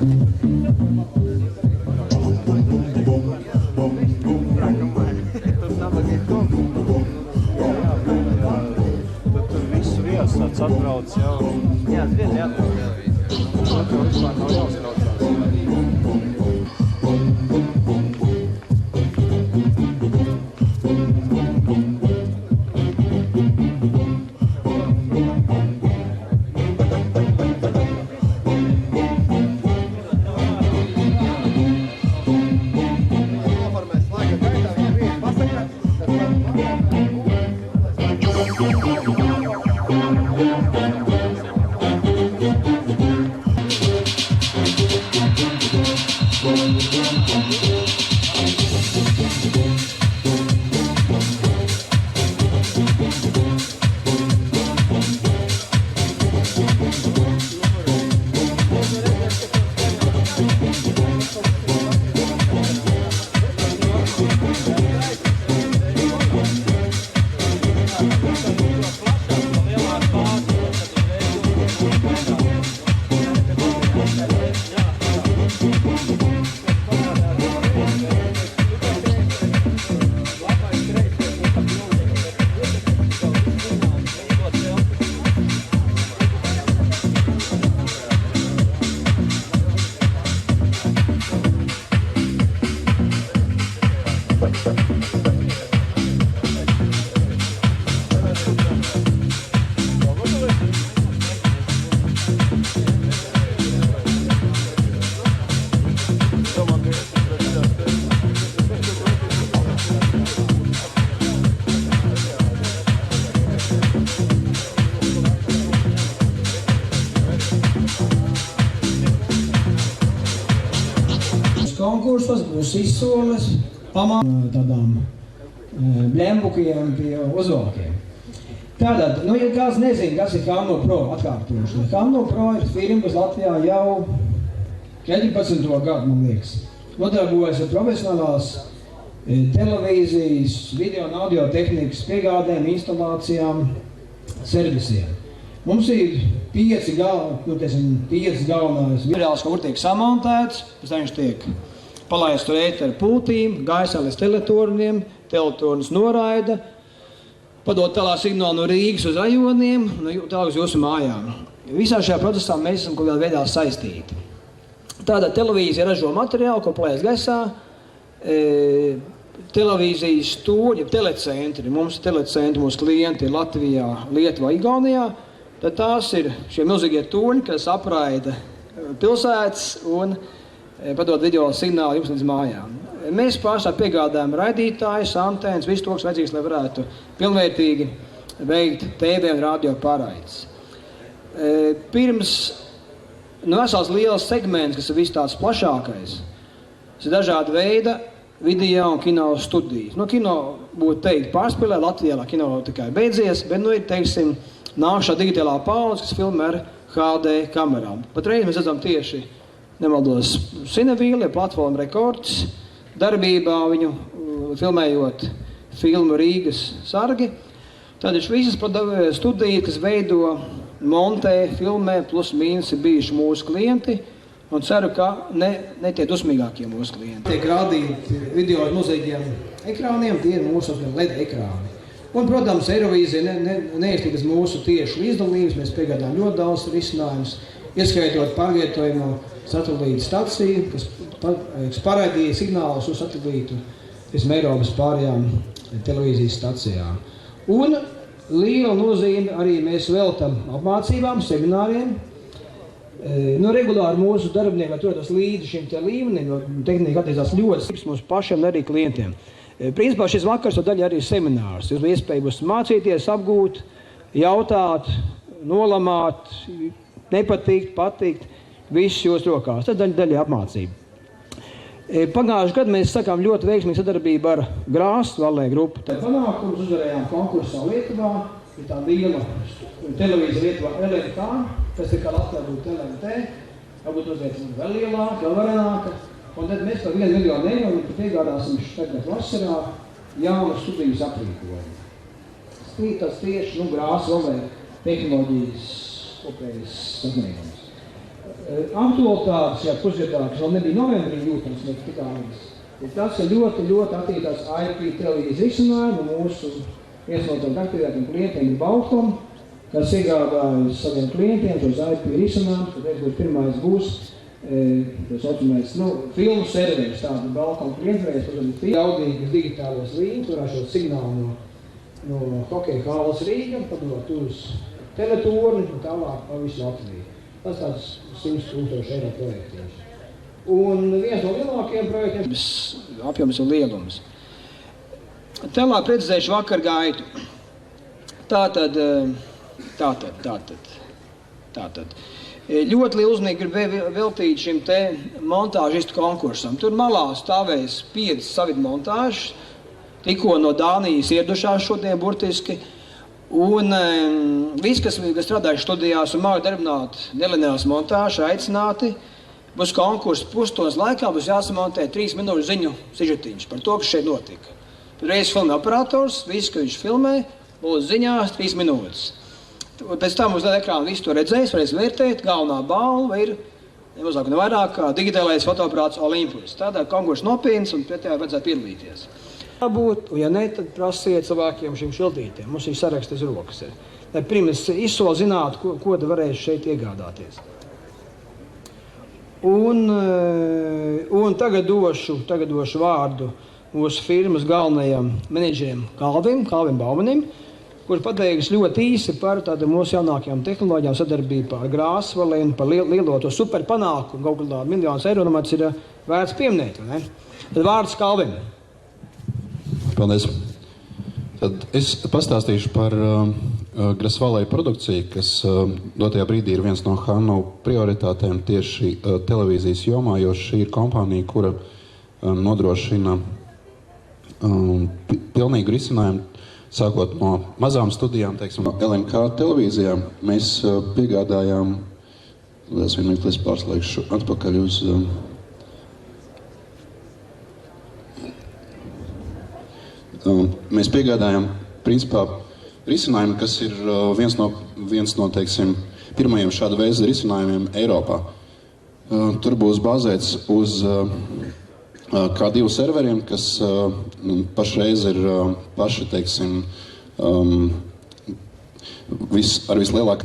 Tur visu vielas tāds atbrauc jau. Jā, vieni atbrauc. Tur vispār nav jāuztraucās. Konkursos būs izsoles tādām blembukiem pie uzvalkiem. Tātad, ja kāds nezina, kas ir Hamno Pro, atkārtošu. Hamno Pro ir firma, kas Latvijā jau 14. gadu, man liekas, nodarbojas ar profesionālās televīzijas, video un audio tehnikas piegādēm, instalācijām, servisiem. Mums ir 5 galvenās virāls, kur tiek samontēts, pēc tam viņš tiek palaists tur ēteru pultīm, gaisā līdz teletorniem, teletornis noraida, padod tālāk signālu no Rīgas uz rajoniem, tālāk uz jūsu mājām. Visā šajā procesā mēs esam kaut kādā veidā saistīti. Tātad televīzija ražo materiālu, ko palaist gaisā, televīzijas stūri, telecentri, mums telecentri, mūsu klienti ir Latvijā, Lietuvā, Igaunijā, tad tās ir šie milzīgie turņi, kas apraida pilsētas un padod video signālu jums līdz mājām. Mēs pārstāv piegādājam raidītājus, antēnas, visu to, kas vajadzīgs, lai varētu pilnvērtīgi veikt TV un radio pārraides. Pirms vesels liels segments, kas ir viss tāds plašākais, tas ir dažāda veida video un kino studijas. Kino būtu teikt pārspēlē, Latvijā kino tikai beidzies, bet ir, teiksim, nākšā digitālā paudze, kas filmē ar HD kamerām. Patreiz mēs redzam tieši, nemaldos, Cinevīle, platforma Rekords, darbībā viņu filmējot filmu Rīgas sargi. Tad ir visas studijas, kas veido, montē, filmē, plus mīnus ir bijuši mūsu klienti, un ceru, ka ne tie dusmīgākie mūsu klienti. Tiek rādīti video ar milzīgiem ekrāniem, tie ir mūsu LED ekrāni. Un, protams, Eirovīzija neiztikas mūsu tieši līdzdalības, mēs piegādājam ļoti daudz risinājumus, ieskaitot pārvietojumu satelītu staciju, kas paraidīja signālus uz satelītu Eiropas pārējām televīzijas stacijām. Un liela nozīme arī mēs veltam apmācībām, semināriem. Regulāri mūsu darbinieki atrodas līdzi šim te līmenim, jo tehnika attīstās ļoti mums pašiem un arī klientiem. Principā šis vakars daļa arī seminārs. Jūs iespēja būs mācīties, apgūt, jautāt, nolamāt, nepatikt, patikt, viss jūs rokās. Tas daļa apmācība. Pagājušajā gadā mēs sakām ļoti veiksmīgu sadarbību ar Grāstu Vallē grupu. Panākumus uzvarējām konkursā Lietuvā, ir tā liela televīzija Lietuvā LNK, kas ir kā Latvijā būtu LNT, varbūt uzreiz vēl lielāka, vēl varenāka. Un tad mēs par 1 miljonu eiro piegādāsim tagad vasarā jaunu studijas aprīkojumu. Tas tieši Grāstu Vallē tehnoloģijas kopējas sasniegums. Aktualitātes šajā pusgadā, kas vēl nebija novembrī jūtams, mēs tikāmies, ir tas, ka ļoti attīstās IP televīzijas risinājumi. Mūsu viens no tādiem aktīvākiem klientiem ir Balkom, kas iegādājas saviem klientiem šos IP risinājumus, tad būs pirmais būs tas saucamais, filmu serveris, tāda Balkom klientvējas, protams, jaudīgas digitālos līņas, kurā šo signālu no hokeja halas Rīga, padot uz teletorni un tālāk pa visu Latviju. Tas tāds 100,000 eiro projektiņš. Un viens no lielākajiem projektiem apjoms un lielums. Tālāk precizēšu vakar gaitu. Tātad. Ļoti lielu uzmanību grib veltīt šim te montāžistu konkursam. Tur malā stāvēs 5 savidu montāžas, tikko no Dānijas iedušās šodien burtiski. Un visi, kas strādājuši studijās un māku darbināt nelineāras montāžas, aicināti, būs konkurss pusstundas laikā, būs jāsamontē 3 minūšu ziņu sižetiņš par to, kas šeit notika. Tad reiz filmē operators, viss, ka viņš filmē, būs ziņās 3 minūtes. Pēc tam uz ekrāna visu to redzēs, varēs vērtēt, galvenā balva ir nemazāk un vairāk kā digitālais fotoaparāts Olympus. Tādā konkurss nopietns un pret tajā vajadzētu piedalīties. Būt, un ja ne, tad prasiet cilvēkiem šim šildītiem. Mums ir saraksts uz rokas. Lai pirms izsoli zinātu, ko tu varēsi šeit iegādāties. Un tagad došu vārdu mūsu firmas galvenajam menedžerim Kalvim Baumanim, kurš pateiks ļoti īsi par tādu mūsu jaunākajām tehnoloģijām sadarbībā ar Grāsvali un par lielo to super panākumu. Kaut kādā miljonus eiro nomats ir vērts pieminēt. Tad vārds Kalvim. Paldies. Tad es pastāstīšu par Grāsvalai produkciju, kas dotajā brīdī ir viens no Hannu prioritātēm tieši televīzijas jomā, jo šī ir kompānija, kura nodrošina pilnīgu risinājumu, sākot no mazām studijām, teiksim, no LNK televīzijām. Mēs piegādājām, es vienmēr pārslēgšu atpakaļ uz mēs piegādājam, principā, risinājumu, kas ir viens no teiksim, pirmajiem šāda veida risinājumiem Eiropā. Tur būs bāzēts uz K2 serveriem, kas pašreiz ir paši, teiksim, ar vislielāk.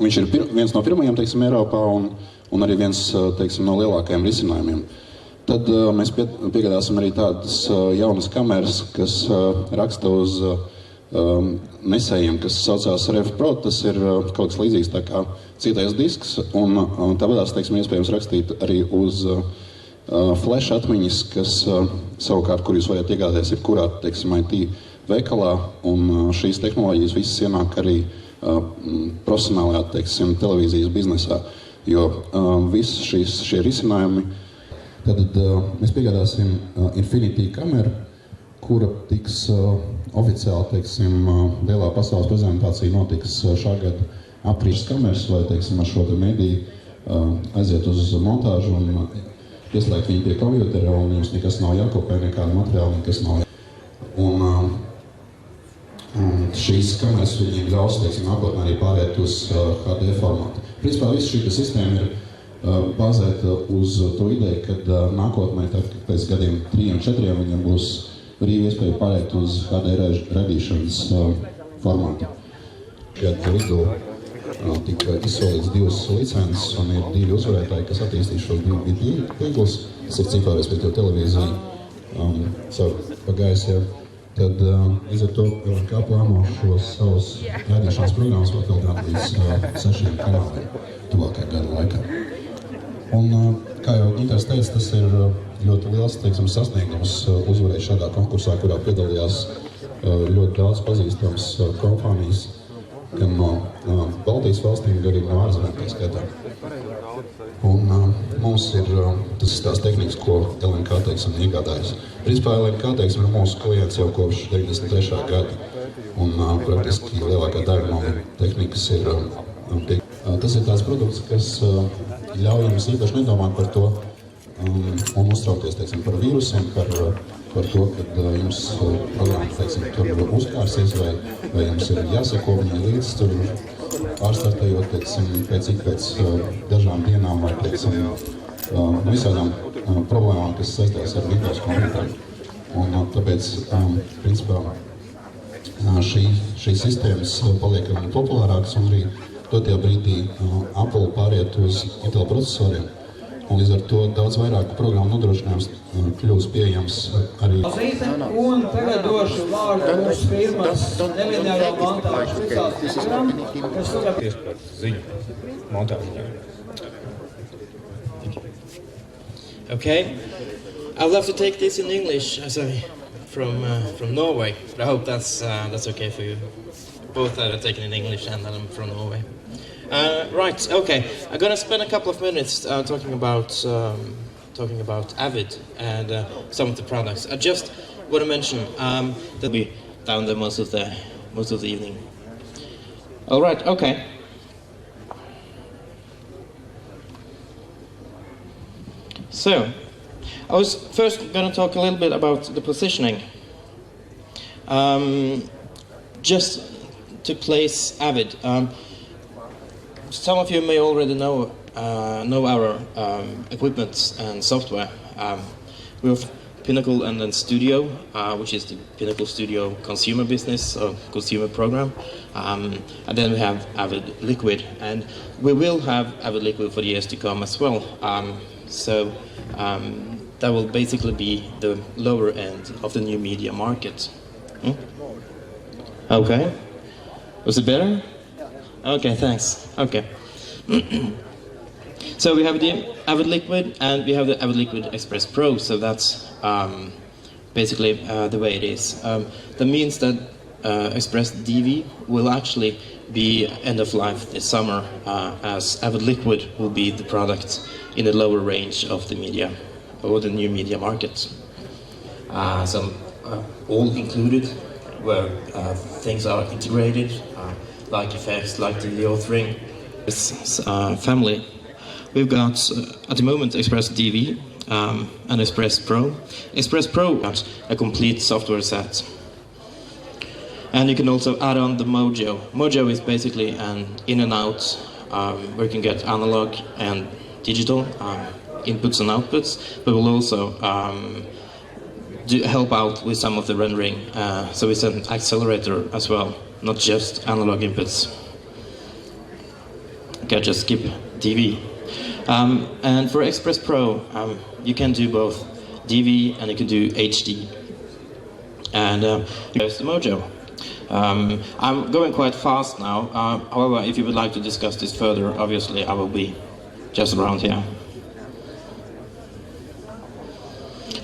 Viņš ir viens no pirmajiem, teiksim, Eiropā un arī viens, teiksim, no lielākajiem risinājumiem. Tad mēs piegādāsim arī tādas jaunas kameras, kas raksta uz nesējiem, kas saucās Ref Pro. Tas ir kaut kas līdzīgs tā kā cietais disks, un tāpēc, teiksim, iespējams rakstīt arī uz flash atmiņas, kas savukārt, kur jūs varat iegādāties jebkurā, teiksim, IT veikalā, un šīs tehnoloģijas visas ienāk arī profesionālajā, teiksim, televīzijas biznesā, jo visi šie risinājumi. Tad mēs piegādāsim Infinity kameru, kura tiks oficiāli, teiksim, lielā pasaules prezentācija notiks šā gada aprīļa kameras, vai, teiksim, ar šo te mediju aiziet uz montāžu un ieslēgt viņu pie kompjutera, un jums nekas nav jākopē, nekāda materiāla, nekas nav jākopē. Un šīs kameras viņiem ļaus, teiksim, nākotnē arī pārēt uz HD formātu. Principā viss šī sistēma ir bāzēta uz to ideju, kad nākotnē, tad pēc gadiem 3-4 viņam būs brīvi iespēja pārēt uz HD radīšanas formātu. Gadu vidū tika izsolīts 2 licences un ir 2 uzvarētāji, kas attīstīs šos 2 tīklus, kas ir cipā, respektīvi televīzija savu pagājusiem. Tad līdz ar to kā plāno šos savus radīšanas programmas papildināt līdz 6 kanāliem tuvākajā gada laikā. Un, kā jau Ginters teica, tas ir ļoti liels, teiksim, sasniegums uzvarēt šādā konkursā, kurā piedalījās ļoti daudz pazīstams kompānijas, gan no Baltijas valstīm, gan arī no ārzemēm, tā skaitā. Un mums ir tas tās tehnikas, ko LNK, teiksim, iegādājas. Principā LNK, teiksim, ir mūsu klients jau kopš 93. gada, un praktiski lielākā daļa no tehnikas ir tas ir tāds produkts, kas ļauj jums īpaši nedomāt par to un uztraukties, teiksim, par vīrusiem, par to, kad jums programma, teiksim, tur uzkārsies vai jums ir jāseko viņai līdz tur pārstartējot, teiksim, pēc dažām dienām vai, teiksim, visādām problēmām, kas saistās ar Windows kompjuteru. Un tāpēc, principā, šīs sistēmas paliek arī populārākas un arī dotajā brīdī Apple pāriet uz Intel procesoriem. Un līdz ar to daudz vairāk programmu nodrošinājums kļūs pieejams arī. Un tagad došu vārdu mūsu firmas nelineāro montāžu speciālistam, kas Tieši par ziņu montāžu. Okay, I'd love to take this in English as from Norway, but I hope that's okay for you. Both that are taken in English and that I'm from Norway. Right, okay. I'm gonna spend a couple of minutes talking about Avid and some of the products. I just want to mention that we down there most of the evening. All right, okay. So, I was first going to talk a little bit about the positioning. Just to place Avid. Some of you may already know our equipment and software. We have Pinnacle and then Studio, which is the Pinnacle Studio consumer business or consumer program. And then we have Avid Liquid, and we will have Avid Liquid for the years to come as well. So that will basically be the lower end of the new media market. Okay. Was it better? Okay, thanks. Okay. So we have the Avid Liquid and we have the Avid Liquid Express Pro. So that's basically the way it is. That means that Express DV will actually be end of life this summer, as Avid Liquid will be the product in the lower range of the media or the new media market. Some all included, where things are integrated, like effects, like the authoring. This family, we've got at the moment Express DV and Express Pro. Express Pro has a complete software set. And you can also add on the Mojo. Mojo is basically an in and out where you can get analog and digital inputs and outputs, but will also help out with some of the rendering. So it's an accelerator as well, not just analog inputs. Okay, just skip DV. And for Express Pro, you can do both DV and you can do HD. And here's the Mojo. I'm going quite fast now. However, if you would like to discuss this further, obviously I will be just around here.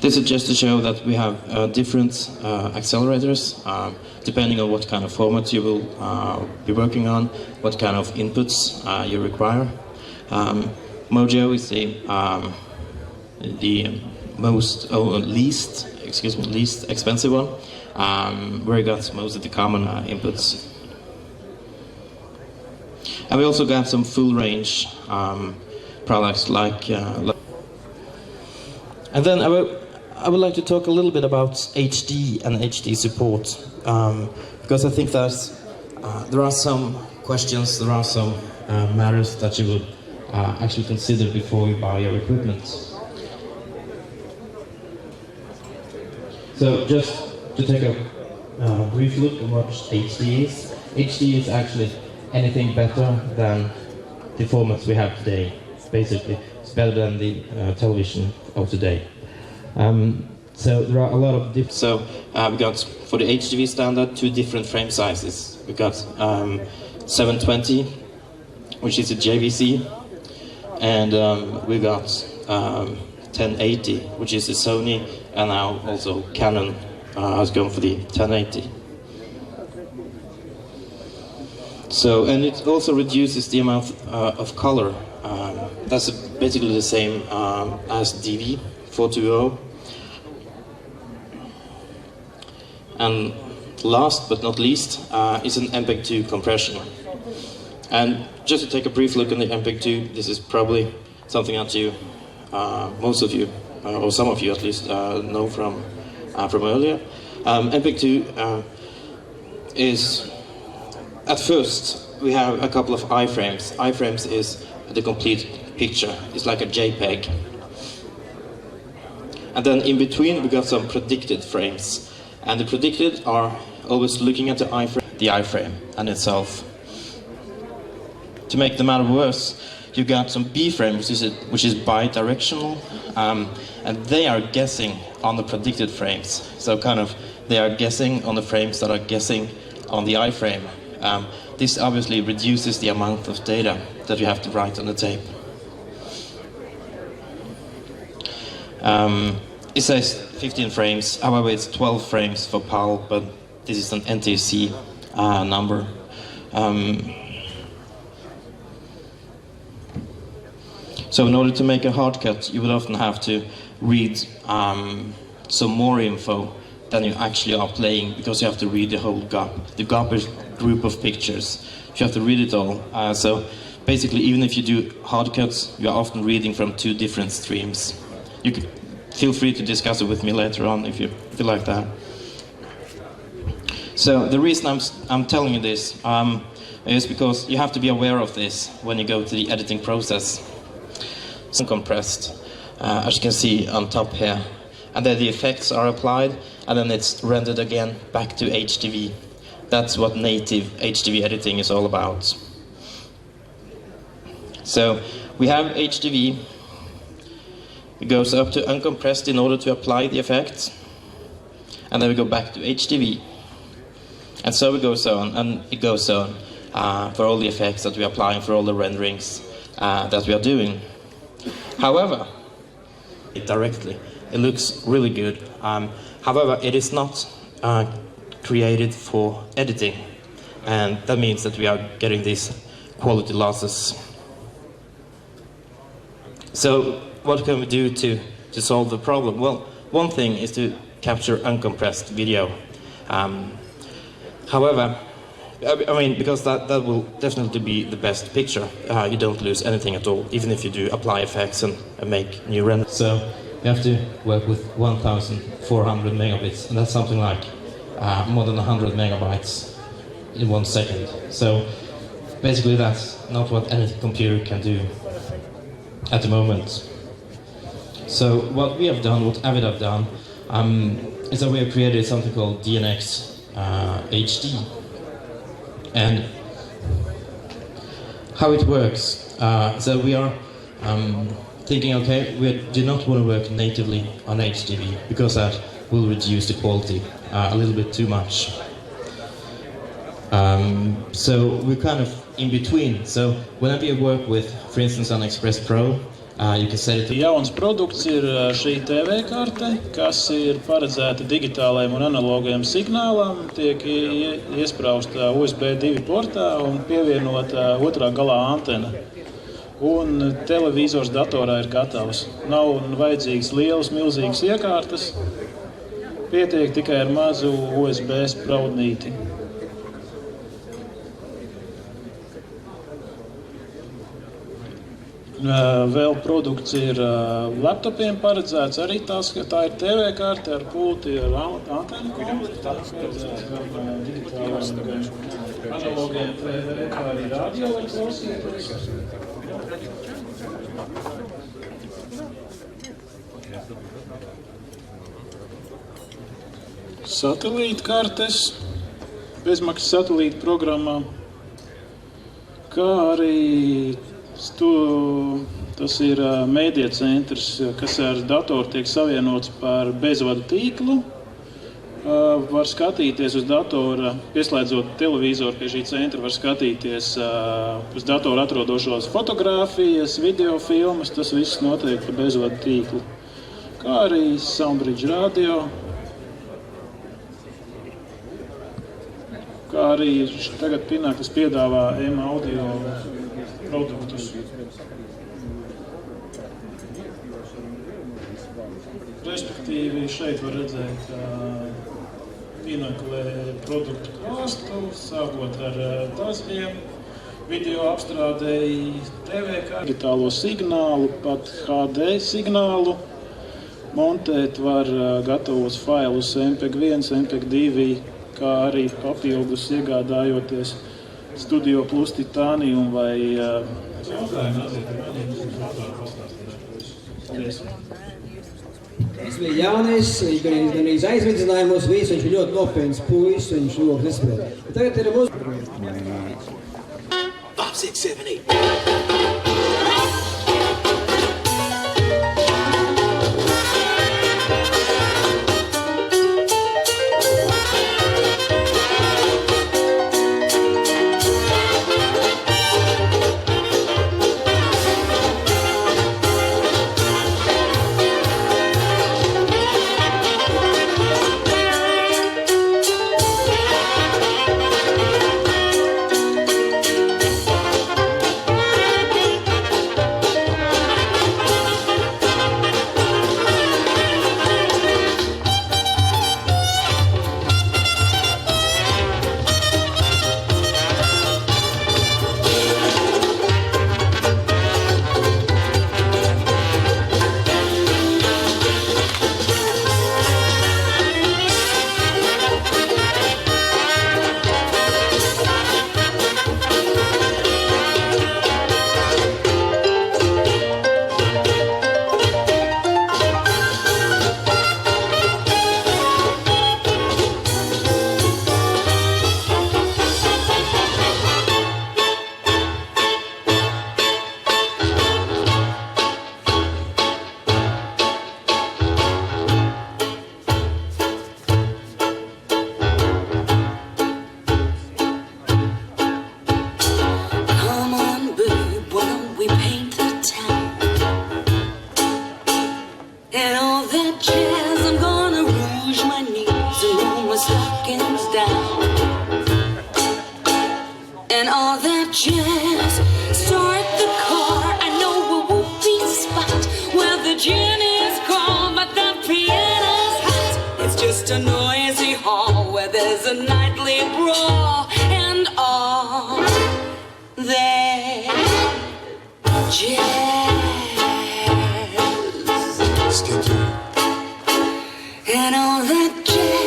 This is just to show that we have different accelerators, depending on what kind of format you will be working on, what kind of inputs you require. Mojo is the least expensive one, where you got most of the common inputs. And we also got some full range products like. And then I would like to talk a little bit about HD and HD support, because I think that there are some questions, there are some matters that you would actually consider before you buy your equipment. So just to take a brief look at what HD is. HD is actually anything better than the formats we have today. Basically, it's better than the television of today. So there are a lot of different. So we got for the HDV standard 2 different frame sizes. We got 720, which is a JVC, and we got 1080, which is a Sony, and now also Canon has gone for the 1080. So, and it also reduces the amount of color. That's basically the same as DV 420. And last but not least is an MPEG-2 compression. And just to take a brief look at the MPEG-2, this is probably something that you, most of you, or some of you at least, know from earlier. MPEG-2 is at first we have a couple of iframes. Iframes is the complete picture. It's like a JPEG. And then in between we got some predicted frames. And the predicted are always looking at the iframe and itself. To make the matter worse, you got some B-frame, which is bi-directional, and they are guessing on the predicted frames. So kind of they are guessing on the frames that are guessing on the iframe. This obviously reduces the amount of data that you have to write on the tape. It says 15 frames, however it's 12 frames for PAL, but this is an NTSC number. So in order to make a hard cut, you would often have to read some more info than you actually are playing, because you have to read the whole GOP. The GOP is a group of pictures. You have to read it all. So basically, even if you do hard cuts, you are often reading from 2 different streams. You could feel free to discuss it with me later on if you like that. So the reason I'm telling you this is because you have to be aware of this when you go to the editing process. It's compressed, as you can see on top here, and then the effects are applied, and then it's rendered again back to HDV. That's what native HDV editing is all about. So we have HDV. It goes up to uncompressed in order to apply the effects, and then we go back to HDV, and so it goes on, and it goes on for all the effects that we are applying, for all the renderings that we are doing. However, directly, it looks really good. However, it is not created for editing, and that means that we are getting these quality losses. So what can we do to solve the problem? Well, one thing is to capture uncompressed video. However, I mean, because that will definitely be the best picture. You don't lose anything at all, even if you do apply effects and make new renders. So you have to work with 1,400 megabits, and that's something like more than 100 megabytes in 1 second. So basically that's not what any computer can do at the moment. So what we have done, what Avid have done, is that we have created something called DNX HD. And how it works, so we are thinking, okay, we do not want to work natively on HDV, because that will reduce the quality a little bit too much. So we're kind of in between. So whenever you work with, for instance, on Express Pro, you can set it to... Jauns produkts ir šī TV karte, kas ir paredzēta digitālajiem un analogajiem signālam, tiek iesprausta USB 2 portā un pievienota otrā galā antena. Un televizors datorā ir gatavs. Nav vajadzīgs lielas, milzīgas iekārtas, pietiek tikai ar mazu USB spraudnīti. Vēl produkts ir laptopiem paredzēts, arī tā ir TV karte ar pulti, ar antenu konvertāciju, digitālajiem analogiem TV, kā arī radio, lai klausītos. Satelīta kartes, bezmaksas satelīta programmā, kā arī tas ir mēdija centrs, kas ar datoru tiek savienots par bezvadu tīklu. Var skatīties uz datora, pieslēdzot televizoru pie šī centra, var skatīties uz datora atrodošos fotogrāfijas, video filmas, tas viss notiek pa bezvadu tīklu. Kā arī Soundbridge radio, kā arī tagad Pinaklis piedāvā M-audio produktus. Respektīvi, šeit var redzēt Pinakli produktu klāstu, sākot ar tazviem, video apstrādēji, TV kārtu, digitālo signālu, pat HD signālu. Montēt var gatavos failus MPEG 1, MPEG 2, kā arī papildus iegādājoties Studio Plus Titanium vai Tas bija Jānis, viņš gan aizvidzināja mūs visus, viņš ir ļoti nopietns puisis, viņš ļoti nespēja. Tagad ir mūsu... 5, 6, 7, 8. And all that jazz, start the car. I know a whoopee spot where the gin is cold, but the piano's hot. It's just a noisy hall where there's a nightly brawl, and all that jazz. And all that jazz.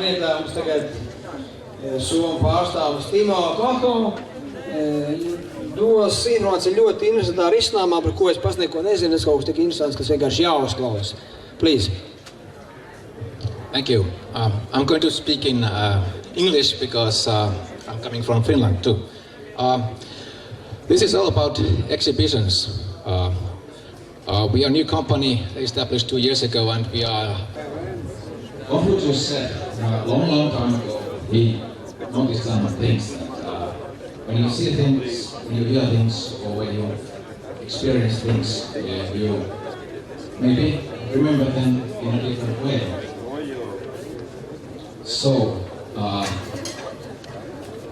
Vietā mums tagad Somu pārstāvis Timo Koho dos informāciju ļoti interesantā risinājumā, par ko es pats neko nezinu, tas kaut kas tik interesants, kas vienkārši jāuzklausa. Please. Thank you. I'm going to speak in English because I'm coming from Finland too. This is all about exhibitions. We are a new company established 2 years ago, and we are... Confucius said a long time ago, he noticed some things that when you see things, when you hear things, or when you experience things, you maybe remember them in a different way. So,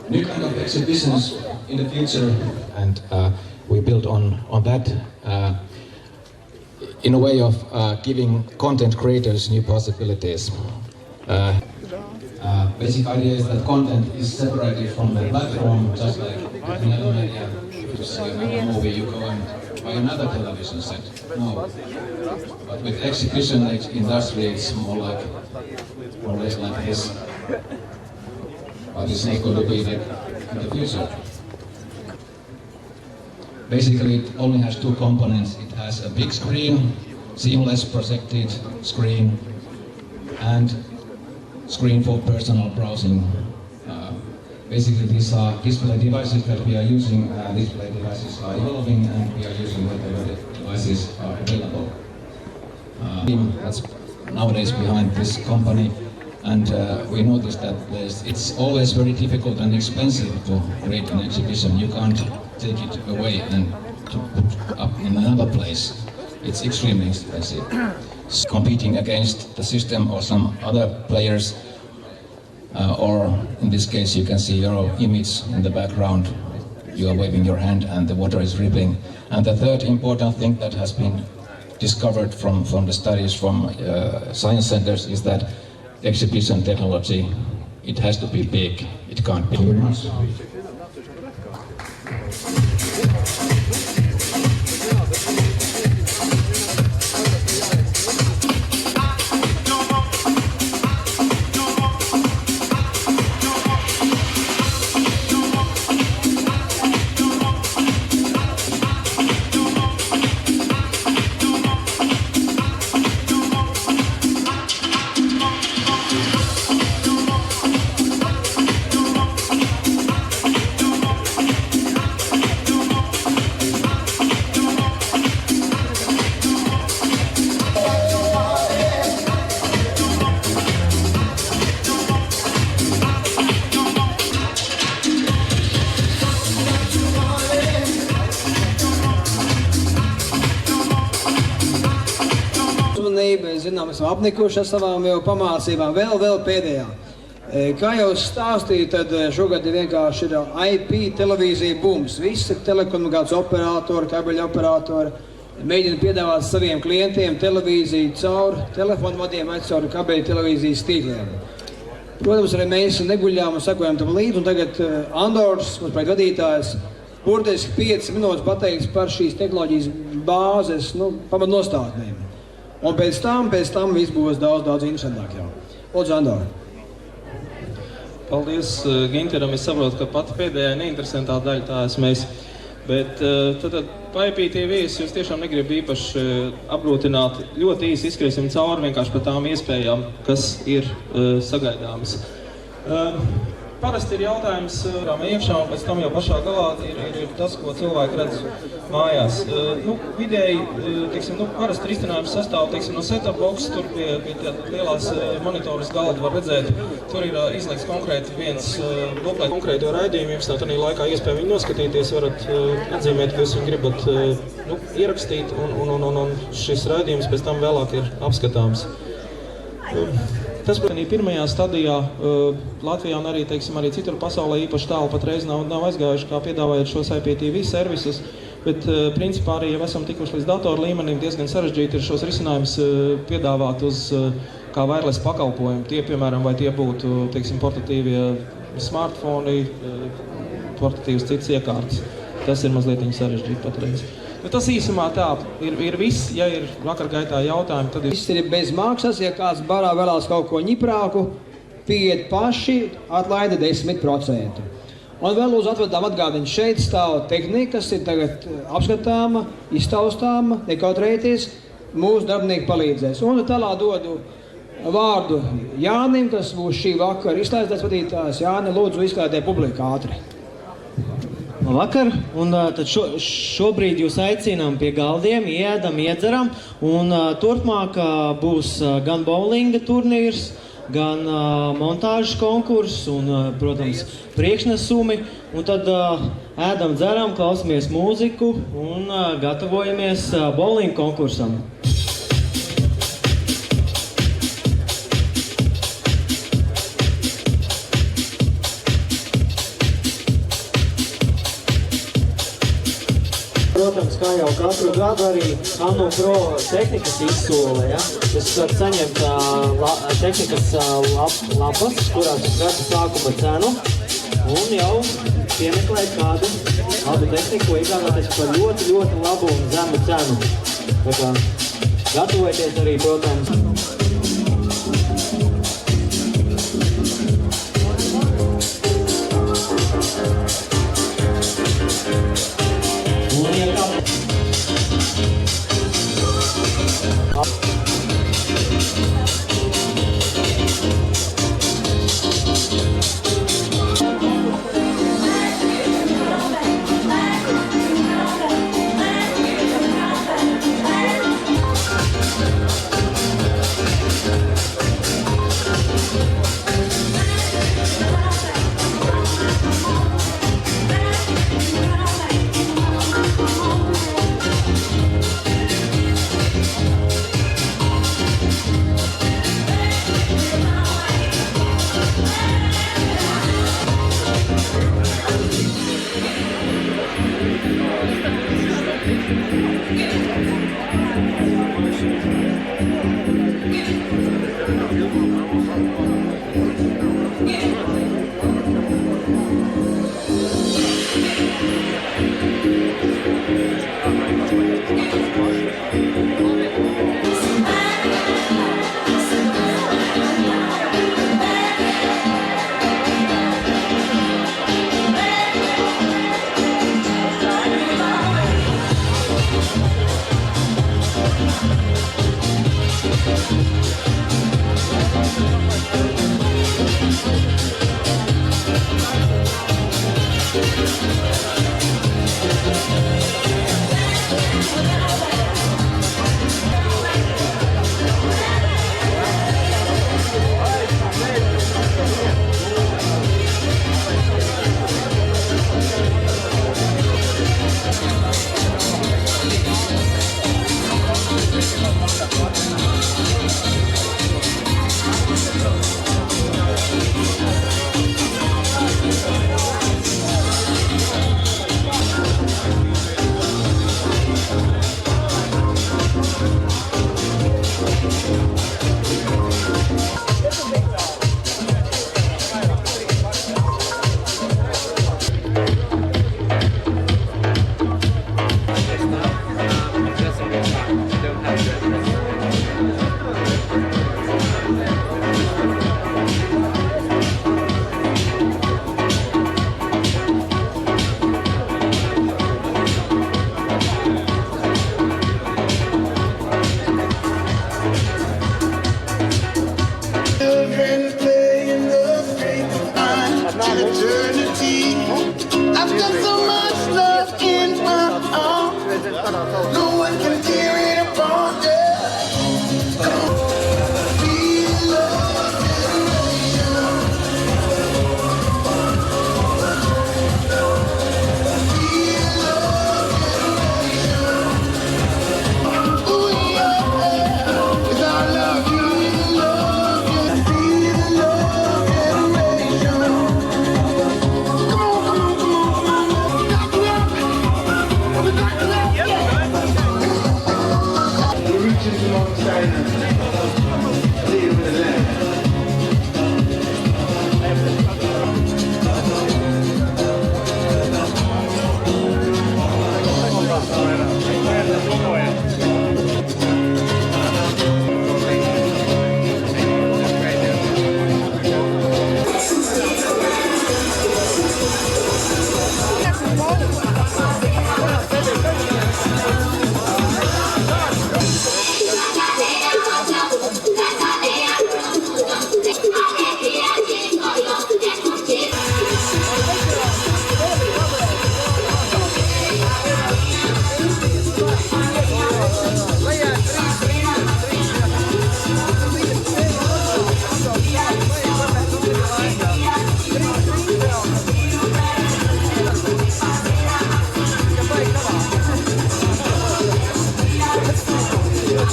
new kind of exhibitions in the future, and we build on that in a way of giving content creators new possibilities. Basic idea is that content is separated from the platform, just like in another media. To see another movie, you go and buy another television set. No. But with exhibition industry, it's more or less like this. But it's not going to be in the future. Basically, it only has two components. It has a big screen, seamless projected screen, and screen for personal browsing. Basically, these are display devices that we are using. Display devices are evolving, and we are using whatever devices are available. That's nowadays behind this company, and we noticed that it's always very difficult and expensive to create an exhibition. You can't take it away and to put up in another place. It's extremely expensive. Competing against the system or some other players, or in this case you can see your image in the background. You are waving your hand and the water is dripping. And the third important thing that has been discovered from the studies from science centers is that exhibition technology, it has to be big. It can't be very much. Zinām, esam apnikuši ar savām jau pamācībām. Vēl pēdējā. Kā jau stāstīju, tad šogad vienkārši ir IP televīzija bums. Visi telekomunikācijas operatori, kabeļu operatori mēģina piedāvāt saviem klientiem televīziju caur telefonu vadiem, caur kabeļu televīzijas tīkliem. Protams, arī mēs neguļām un sekojam tam līdzi, un tagad Andors, mums projekt vadītājs, burtiski 5 minūtes pateiks par šīs tehnoloģijas bāzes, pamatnostādnēm. Un pēc tam viss būs daudz interesantāk jau. Lūdzu, Andor. Paldies Ginteram. Es saprotu, ka pati pēdējā neinteresantā daļa tā esmu es. Bet tad pa IPTV es jūs tiešām negribu īpaši apgrūtināt. Ļoti īsi izskriesim cauri vienkārši par tām iespējām, kas ir sagaidāmas. Parasti ir jautājums iekšā, un pēc tam jau pašā galā ir tas, ko cilvēki redz mājās. Vidēji, parasti risinājums sastāv, no set-up box, tur pie lielās monitoras galda var redzēt, tur ir izlikts konkrēti viens bloklēt konkrēto raidījumu, jums tādā laikā iespēja viņu noskatīties, varat atzīmēt, ka jūs viņu gribat ierakstīt, un šis raidījums pēc tam vēlāk ir apskatāms. Tas, protams, pirmajā stadijā Latvijā un arī citur pasaulē īpaši tālu patreiz nav aizgājuši, kā piedāvājot šos IPTV servisus, bet principā arī jau esam tikuši līdz datoru līmenim, diezgan sarežģīti ir šos risinājumus piedāvāt uz kā wireless pakalpojumu. Tie, piemēram, vai tie būtu, portatīvie smartfoni, portatīvas citas iekārtas. Tas ir mazliet sarežģīti patreiz. Tas īsumā tā ir viss, ja ir vakar gaitā jautājumi, tad viss ir bez maksas, ja kāds barā vēlās kaut ko ņiprāku, pieiet paši, atlaida 10%. Un vēl uz atvedām atgādini, šeit stāv tehnika, kas ir tagad apskatāma, iztaustāma, nekautrēties, mūsu darbinieki palīdzēs. Un tālāk dodu vārdu Jānim, kas būs šī vakara izklaides vadītājs. Jāni, lūdzu, izklaidē publiku ātri. Vakar, un tad šobrīd jūs aicinām pie galdiem, ēdam, iedzeram, un turpmāk būs gan bowlinga turnīrs, gan montāžas konkurss un, protams, priekšnesumi, un tad ēdam, dzeram, klausamies mūziku un gatavojamies bowlinga konkursam. kā jau katru gadu arī ANO Pro tehnikas izsole, ja? Jūs varat saņemt tehnikas lapas, kurās jūs redzat sākuma cenu, un jau piemeklēt kādu tehniku, ko iegādāties par ļoti, ļoti labu un zemu cenu. Tā kā gatavojieties arī, protams.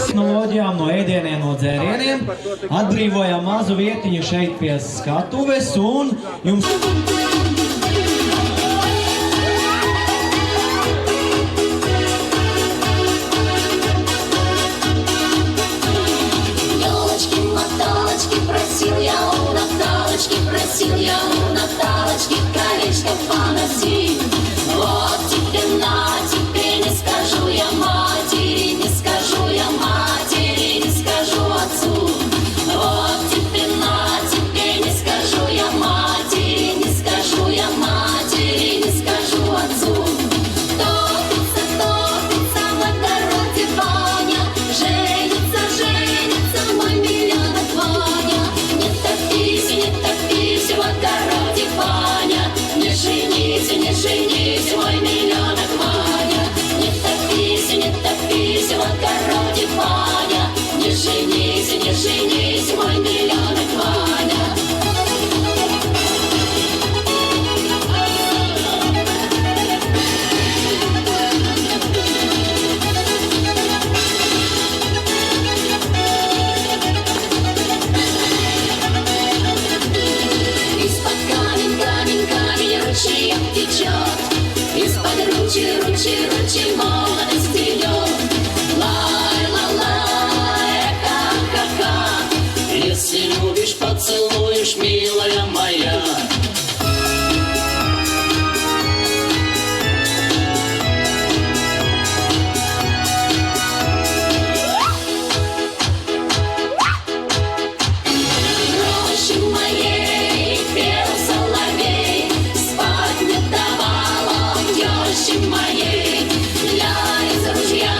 Tehnoloģijām, no ēdieniem, no dzērieniem. Atbrīvojām mazu vietiņu šeit pie skatuves un jums... просил я у Наталочки колечко поносить. Вот тебе на, тебе не скажу я матери, не скажу я матери, не скажу отцу. Вот тебе на, тебе не скажу я матери, не скажу я матери, не скажу отцу. Топится, топится в огороде Ваня, женится, женится мой миллионок Ваня. Не топись в огороде Ваня, не женись, не женись, мой миллионок Ваня. Не топись в огороде Ваня, не женись, не женись, мой миллионок Ваня. Из-под камень ручеек течет, из-под ручей молодость идет. Лай-ла-лай, ха-ха-ха, если любишь, поцелуешь, милая моя. Рощи моей пел соловей, спать не давала тещи моей. Я из ружья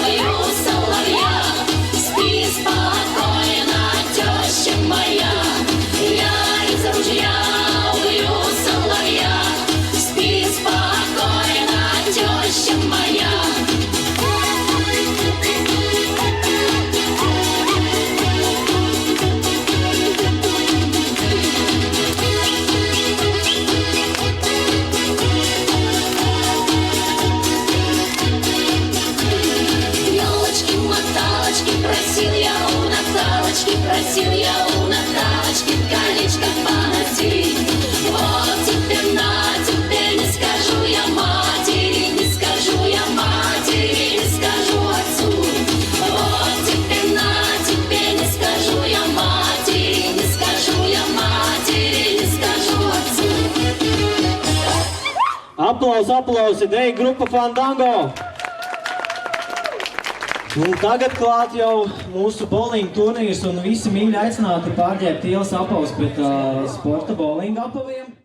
бью соловья, спи спокойно, теща моя. Я из ружья бью соловья, спи спокойно, теща моя. Елочки-моталочки просил я у Наталочки, просил я у Наталочки колечко поносить. Вот тебе на, тебе не скажу я матери, не скажу я матери, не скажу отцу. Вот тебе на, тебе не скажу я матери, не скажу я матери, не скажу отцу. Aplausi, Deja grupa Fandango! Un tagad klāt jau mūsu bowlinga turnīrs un visi mīļi aicināti pārģērbt ielas apaus pret sporta bowlinga apaviem.